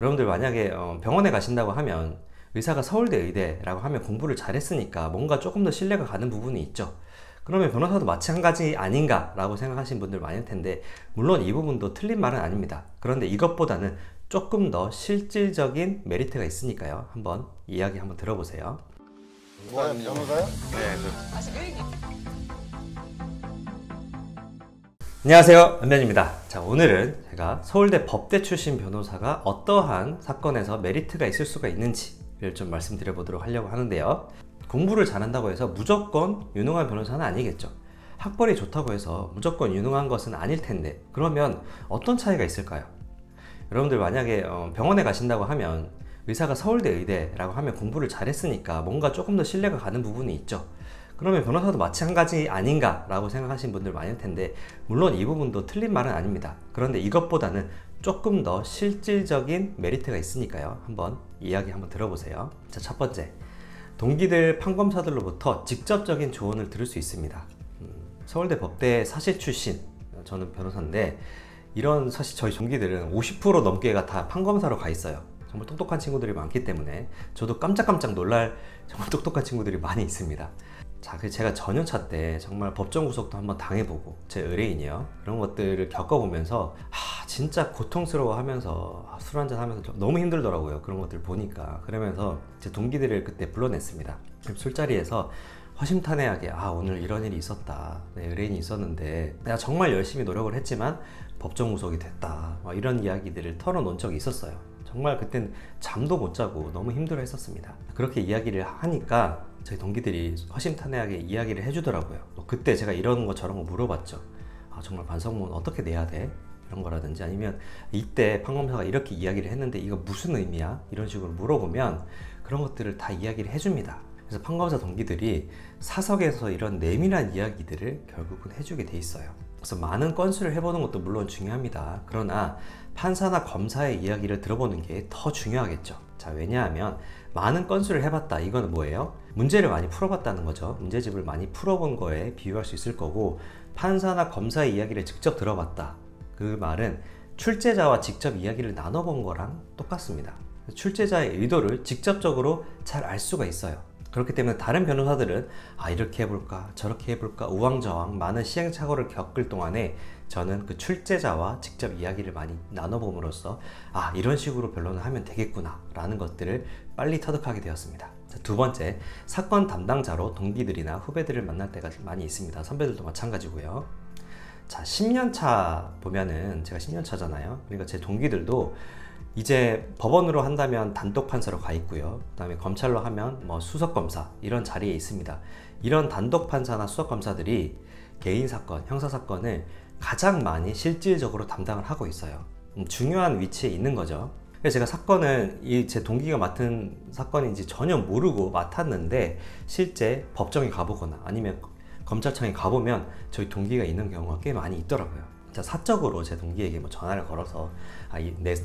여러분들 만약에 병원에 가신다고 하면 의사가 서울대 의대라고 하면 공부를 잘했으니까 뭔가 조금 더 신뢰가 가는 부분이 있죠. 그러면 변호사도 마찬가지 아닌가 라고 생각하시는 분들 많을 텐데, 물론 이 부분도 틀린 말은 아닙니다. 그런데 이것보다는 조금 더 실질적인 메리트가 있으니까요. 한번 이야기 한번 들어보세요. 변호사요? 네. 안녕하세요, 안변입니다. 자, 오늘은 제가 서울대 법대 출신 변호사가 어떠한 사건에서 메리트가 있을 수가 있는지를 좀 말씀드려 보도록 하려고 하는데요. 공부를 잘한다고 해서 무조건 유능한 변호사는 아니겠죠. 학벌이 좋다고 해서 무조건 유능한 것은 아닐 텐데, 그러면 어떤 차이가 있을까요? 여러분들 만약에 병원에 가신다고 하면 의사가 서울대 의대라고 하면 공부를 잘했으니까 뭔가 조금 더 신뢰가 가는 부분이 있죠. 그러면 변호사도 마찬가지 아닌가 라고 생각하시는 분들 많을 텐데, 물론 이 부분도 틀린 말은 아닙니다. 그런데 이것보다는 조금 더 실질적인 메리트가 있으니까요. 한번 이야기 한번 들어보세요. 자, 첫 번째, 동기들 판검사들로부터 직접적인 조언을 들을 수 있습니다. 서울대 법대 사시 출신 저는 변호사인데, 이런 사실 저희 동기들은 50% 넘게가 다 판검사로 가 있어요. 정말 똑똑한 친구들이 많기 때문에 저도 깜짝깜짝 놀랄 정말 똑똑한 친구들이 많이 있습니다. 자, 제가 전여차 때 정말 법정 구속도 한번 당해보고, 제 의뢰인이요, 그런 것들을 겪어보면서 진짜 고통스러워하면서 술 한잔 하면서 너무 힘들더라고요. 그런 것들 보니까. 그러면서 제 동기들을 그때 불러냈습니다. 술자리에서 허심탄회하게 오늘 이런 일이 있었다, 내 의뢰인이 있었는데 내가 정말 열심히 노력을 했지만 법정 구속이 됐다, 이런 이야기들을 털어놓은 적이 있었어요. 정말 그땐 잠도 못 자고 너무 힘들어 했었습니다. 그렇게 이야기를 하니까 저희 동기들이 허심탄회하게 이야기를 해주더라고요. 그때 제가 이런 거 저런 거 물어봤죠. 정말 반성문 어떻게 내야 돼? 이런 거라든지, 아니면 이때 판검사가 이렇게 이야기를 했는데 이거 무슨 의미야? 이런 식으로 물어보면 그런 것들을 다 이야기를 해줍니다. 그래서 판검사 동기들이 사석에서 이런 내밀한 이야기들을 결국은 해주게 돼 있어요. 그래서 많은 건수를 해보는 것도 물론 중요합니다. 그러나 판사나 검사의 이야기를 들어보는 게 더 중요하겠죠. 자, 왜냐하면 많은 건수를 해봤다, 이거는 뭐예요? 문제를 많이 풀어봤다는 거죠. 문제집을 많이 풀어본 거에 비유할 수 있을 거고, 판사나 검사의 이야기를 직접 들어봤다, 그 말은 출제자와 직접 이야기를 나눠본 거랑 똑같습니다. 출제자의 의도를 직접적으로 잘 알 수가 있어요. 그렇기 때문에 다른 변호사들은 이렇게 해볼까 저렇게 해볼까 우왕좌왕 많은 시행착오를 겪을 동안에 저는 그 출제자와 직접 이야기를 많이 나눠봄으로써 이런 식으로 변론을 하면 되겠구나 라는 것들을 빨리 터득하게 되었습니다. 자, 두 번째, 사건 담당자로 동기들이나 후배들을 만날 때가 많이 있습니다. 선배들도 마찬가지고요. 자, 10년 차 보면은, 제가 10년 차잖아요. 그러니까 제 동기들도 이제 법원으로 한다면 단독 판사로 가 있고요. 그 다음에 검찰로 하면 수석검사, 이런 자리에 있습니다. 이런 단독 판사나 수석검사들이 개인사건, 형사사건을 가장 많이 실질적으로 담당을 하고 있어요. 중요한 위치에 있는 거죠. 그래서 제가 사건을 제 동기가 맡은 사건인지 전혀 모르고 맡았는데, 실제 법정에 가보거나 아니면 검찰청에 가보면 저희 동기가 있는 경우가 꽤 많이 있더라고요. 자, 사적으로 제 동기에게 전화를 걸어서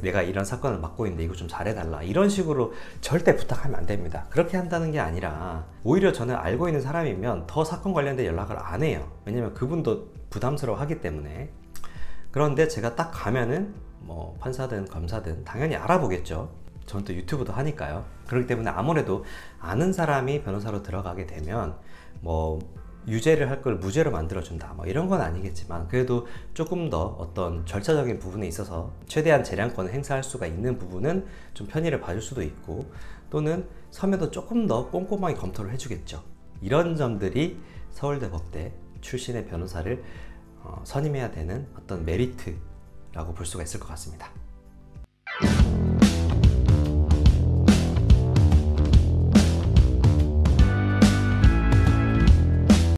내가 이런 사건을 맡고 있는데 이거 좀 잘해달라, 이런 식으로 절대 부탁하면 안 됩니다. 그렇게 한다는 게 아니라 오히려 저는 알고 있는 사람이면 더 사건 관련된 연락을 안 해요. 왜냐면 그분도 부담스러워 하기 때문에. 그런데 제가 딱 가면은 판사든 검사든 당연히 알아보겠죠. 저는 또 유튜브도 하니까요. 그렇기 때문에 아무래도 아는 사람이 변호사로 들어가게 되면 유죄를 할 걸 무죄로 만들어준다, 이런 건 아니겠지만, 그래도 조금 더 어떤 절차적인 부분에 있어서 최대한 재량권을 행사할 수가 있는 부분은 좀 편의를 봐줄 수도 있고, 또는 섬에도 조금 더 꼼꼼하게 검토를 해주겠죠. 이런 점들이 서울대 법대 출신의 변호사를 선임해야 되는 어떤 메리트라고 볼 수가 있을 것 같습니다.